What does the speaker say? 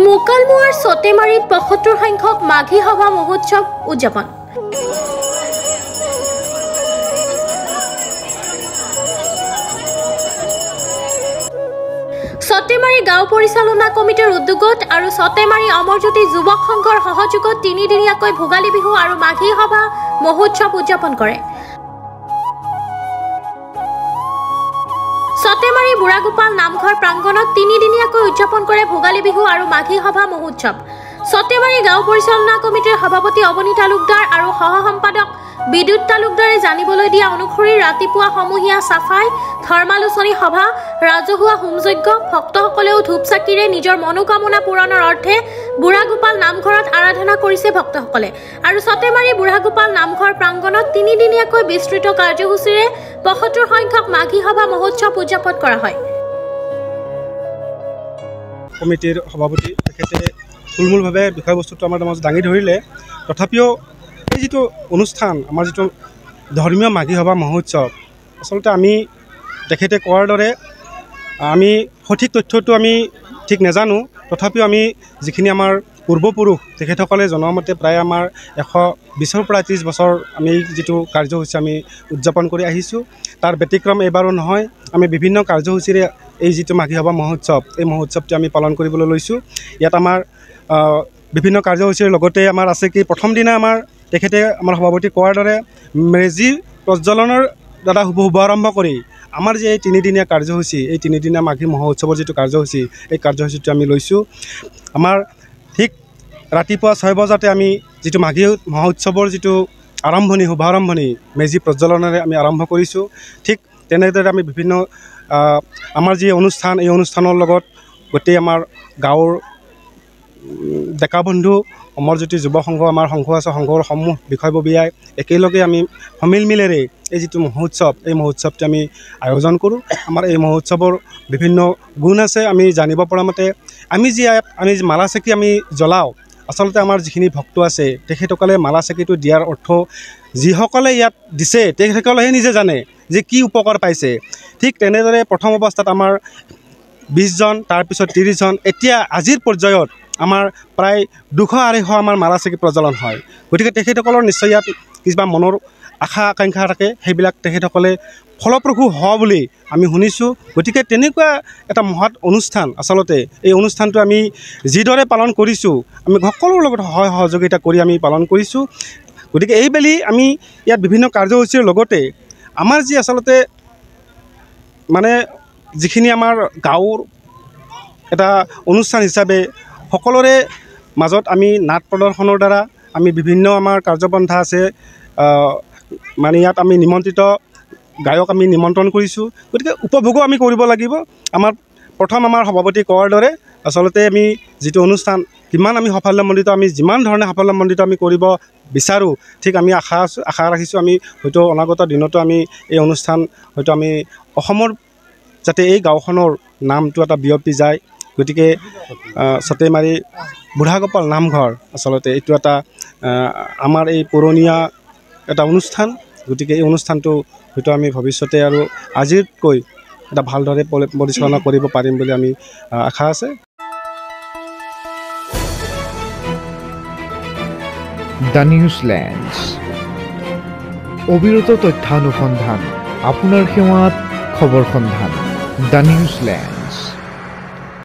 মুকালমুৱাৰ সতেমাৰীত ৭৫ সংখ্যক মাঘী সভা মহোৎসৱ উদযাপন। সতেমাৰী গাঁও পৰিচালনা কমিটিৰ উদ্যোগত আৰু সতেমাৰী অমৰজ্যোতি যুৱক সংঘৰ সহযোগত ৩ দিনীয়াকৈ ভোগালী বিহু আৰু মাঘী সভা মহোৎসৱ উদযাপন কৰে। সতেমাৰী বুঢ়াগোপাল নামঘৰ প্ৰাংগণত ৩ দিনীয়াকৈ উদযাপন কৰে ভোগালী বিহু আৰু মাঘী সভা মহোৎসৱ। সতেমাৰী গাঁও পৰিচালনা কমিটিৰ সভাপতি অৱনী তালুকদাৰ আৰু সহ সম্পাদক বিদ্যুৎ তালুকদাৰে জানিবলৈ দিয়া অনুসৰি ৰাতিপুৱা সমূহীয়া চাফাই, ধৰ্মালোচনী সভা, ৰাজহুৱা হোমযজ্ঞ, ভক্তসকলেও ধূপ চাকিৰে নিজৰ মনোকামনা পূৰণৰ অৰ্থে বুঢ়াগোপাল নামঘৰত আৰাধনা কৰিছে ভক্তসকলে। আৰু সতেমাৰী বুঢ়াগোপাল নামঘৰ প্ৰাংগণত ৩ দিনীয়াকৈ বিস্তৃত কাৰ্যসূচীৰে ৭৫ সংখ্যক মাঘী সভা মহোৎসৱ উদযাপন কৰা হয়। কমিটিৰ সভাপতি তেখেতে থুলমূলভাৱে বিষয়বস্তুটো আমাৰ মাজত দাঙি ধৰিলে, তথাপিও এই যিটো অনুষ্ঠান, আমাৰ যিটো ধৰ্মীয় মাঘী সভা মহোৎসৱ, আচলতে আমি তেখেতে কোৱাৰ দৰে আমি সঠিক তথ্যটো আমি ঠিক নাজানো, তথাপিও আমি যিখিনি আমাৰ পূৰ্বপুৰুষ তেখেতসকলে জনোৱা মতে প্ৰায় আমাৰ ১২০ৰ পৰা ৩০ বছৰ আমি যিটো কাৰ্যসূচী আমি উদযাপন কৰি আহিছোঁ, তাৰ ব্যতিক্ৰম এইবাৰো নহয়। আমি বিভিন্ন কাৰ্যসূচীৰে এই যিটো মাঘী সভা মহোৎসৱ, এই মহোৎসৱটো আমি পালন কৰিবলৈ লৈছোঁ। ইয়াত আমাৰ বিভিন্ন কাৰ্যসূচীৰ লগতে আমাৰ আছে কি, প্ৰথম দিনা আমাৰ তেখেতে আমাৰ সভাপতি কোৱাৰ দৰে মেজি প্ৰজ্বলনৰ দ্বাৰা শুভাৰম্ভ কৰি আমাৰ যে এই ৩ দিনীয়া কাৰ্যসূচী, এই ৩ দিনীয়া মাঘী মহোৎসৱৰ যিটো কাৰ্যসূচী, এই কাৰ্যসূচীটো আমি লৈছোঁ। আমাৰ ঠিক ৰাতিপুৱা ৬ বজাতে আমি যিটো মাঘী মহোৎসৱৰ যিটো আৰম্ভণি, শুভাৰম্ভণি মেজি প্ৰজ্বলনেৰে আমি আৰম্ভ কৰিছোঁ। ঠিক তেনেদৰে আমি বিভিন্ন আমাৰ যি অনুষ্ঠান, এই অনুষ্ঠানৰ লগত গোটেই আমাৰ গাঁৱৰ ডেকা বন্ধু, অমৰজ্যোতি যুৱ সংঘ, আমাৰ সংঘ আছে, সংঘৰ সমূহ বিষয়ববীয়াই একেলগে আমি সমিলমিলেৰে এই যিটো মহোৎসৱ, এই মহোৎসৱটো আমি আয়োজন কৰোঁ। আমাৰ এই মহোৎসৱৰ বিভিন্ন গুণ আছে। আমি জানিব পৰা মতে আমি মালা চাকি আমি জ্বলাওঁ, আচলতে আমাৰ যিখিনি ভক্ত আছে তেখেতসকলে মালা চাকিটো দিয়াৰ অৰ্থ যিসকলে ইয়াত দিছে তেখেতসকলেহে নিজে জানে যে কি উপকাৰ পাইছে। ঠিক তেনেদৰে প্ৰথম অৱস্থাত আমাৰ ২০ জন, তাৰপিছত ৩০ জন, এতিয়া আজিৰ পৰ্যায়ত আমাৰ প্ৰায় ২০০-২৫০ আমাৰ মালা চাকি প্ৰজ্বলন হয়। গতিকে তেখেতসকলৰ নিশ্চয় ইয়াত কিবা মনৰ আশা আকাংক্ষা থাকে, সেইবিলাক তেখেতসকলে ফলপ্ৰসূ হয় বুলি আমি শুনিছোঁ। গতিকে তেনেকুৱা এটা মহৎ অনুষ্ঠান, আচলতে এই অনুষ্ঠানটো আমি যিদৰে পালন কৰিছোঁ, আমি সকলোৰে লগত সহায় সহযোগিতা কৰি আমি পালন কৰিছোঁ। গতিকে এইবেলি আমি ইয়াত বিভিন্ন কাৰ্যসূচীৰ লগতে আমাৰ যি আচলতে মানে যিখিনি আমাৰ গাঁৱৰ এটা অনুষ্ঠান হিচাপে সকলোৰে মাজত আমি নাট প্ৰদৰ্শনৰ দ্বাৰা আমি বিভিন্ন আমাৰ কাৰ্যপন্থা আছে, মানে ইয়াত আমি নিমন্ত্ৰিত গায়ক আমি নিমন্ত্ৰণ কৰিছোঁ। গতিকে উপভোগো আমি কৰিব লাগিব। আমাৰ প্ৰথম আমাৰ সভাপতি কোৱাৰ দৰে আচলতে আমি যিটো অনুষ্ঠান কিমান আমি সাফল্যমণ্ডিত, আমি যিমান ধৰণে সাফল্যমণ্ডিত আমি কৰিব বিচাৰোঁ, ঠিক আমি আশা ৰাখিছোঁ আমি হয়তো অনাগত দিনতো আমি এই অনুষ্ঠান হয়তো আমি অসমৰ যাতে এই গাঁওখনৰ নামটো এটা বিয়পি যায়। গতিকে সতেমাৰী বুঢ়াগোপাল নামঘৰ আচলতে এইটো এটা আমাৰ এই পুৰণীয়া এটা অনুষ্ঠান। গতিকে এই অনুষ্ঠানটো হয়তো আমি ভৱিষ্যতে আৰু আজিতকৈ এটা ভালদৰে পৰিচালনা কৰিব পাৰিম বুলি আমি আশা আছে। দ্য নিউজলেণ্ডছ, অবিৰত তথ্যানুসন্ধান, আপোনাৰ সেৱাত খবৰ সন্ধান। দ্য নিউজলেণ্ড।